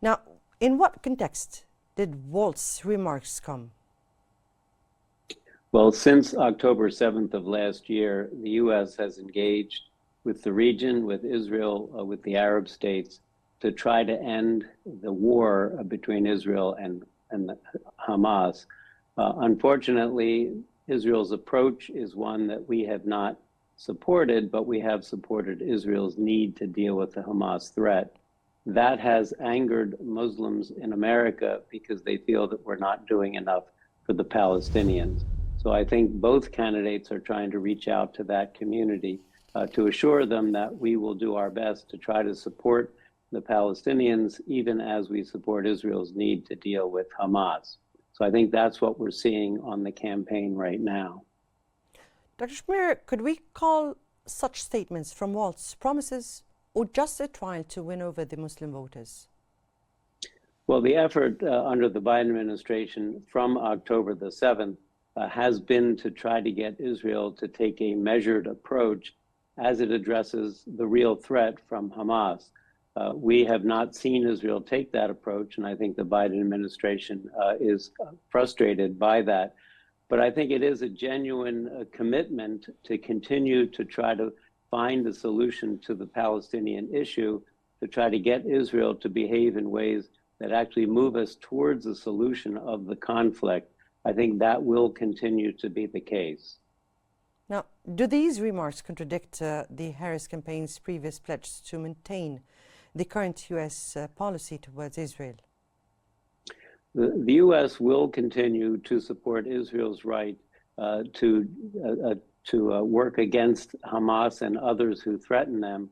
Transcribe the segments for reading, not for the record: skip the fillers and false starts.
Now, in what context did Waltz's remarks come? Well, since October 7th of last year, the U.S. has engaged with the region, with Israel, with the Arab states to try to end the war between Israel and Hamas. Unfortunately, Israel's approach is one that we have not supported, but we have supported Israel's need to deal with the Hamas threat. That has angered Muslims in America because they feel that we're not doing enough for the Palestinians. So I think both candidates are trying to reach out to that community to assure them that we will do our best to try to support the Palestinians, even as we support Israel's need to deal with Hamas. So I think that's what we're seeing on the campaign right now. Dr. Schmierer, could we call such statements from Waltz promises or just a trial to win over the Muslim voters? Well, the effort under the Biden administration from October the 7th has been to try to get Israel to take a measured approach as it addresses the real threat from Hamas. We have not seen Israel take that approach, and I think the Biden administration is frustrated by that. But I think it is a genuine commitment to continue to try to find a solution to the Palestinian issue, to try to get Israel to behave in ways that actually move us towards a solution of the conflict. I think that will continue to be the case. Now, do these remarks contradict the Harris campaign's previous pledge to maintain the current U.S. policy towards Israel? The U.S. will continue to support Israel's right to work against Hamas and others who threaten them.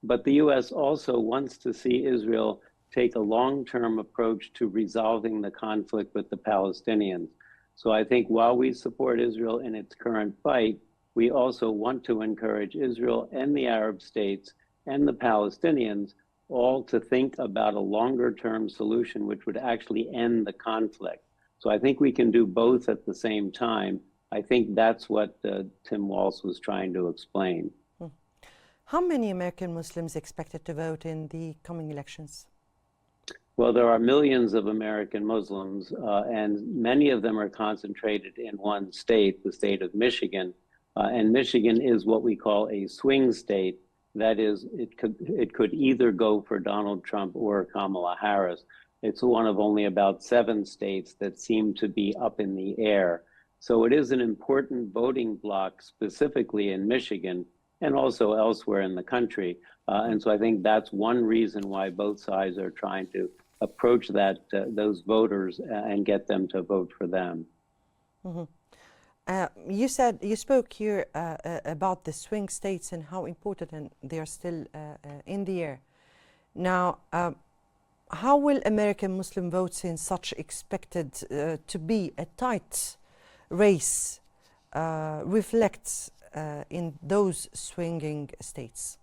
But the U.S. also wants to see Israel take a long-term approach to resolving the conflict with the Palestinians. So I think while we support Israel in its current fight, we also want to encourage Israel and the Arab states and the Palestinians all to think about a longer-term solution which would actually end the conflict. So I think we can do both at the same time. I think that's what Tim Walz was trying to explain. How many American Muslims expected to vote in the coming elections? Well, there are millions of American Muslims, and many of them are concentrated in one state, the state of Michigan. And Michigan is what we call a swing state. That is, it could either go for Donald Trump or Kamala Harris. It's one of only about 7 states that seem to be up in the air. So it is an important voting bloc, specifically in Michigan and also elsewhere in the country. And so I think that's one reason why both sides are trying to approach those voters and get them to vote for them. Mm-hmm. You spoke here about the swing states and how important and they are still in the air. Now, how will American Muslim votes in such expected to be a tight race reflect in those swinging states?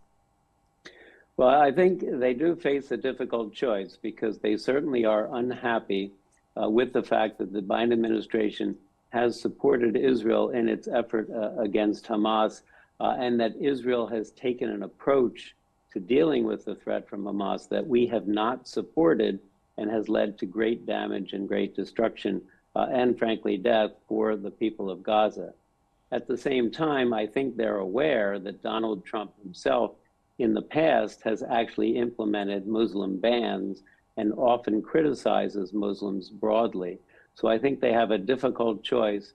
Well, I think they do face a difficult choice because they certainly are unhappy with the fact that the Biden administration has supported Israel in its effort against Hamas, and that Israel has taken an approach to dealing with the threat from Hamas that we have not supported and has led to great damage and great destruction and, frankly, death for the people of Gaza. At the same time, I think they're aware that Donald Trump himself in the past has actually implemented Muslim bans and often criticizes Muslims broadly. So I think they have a difficult choice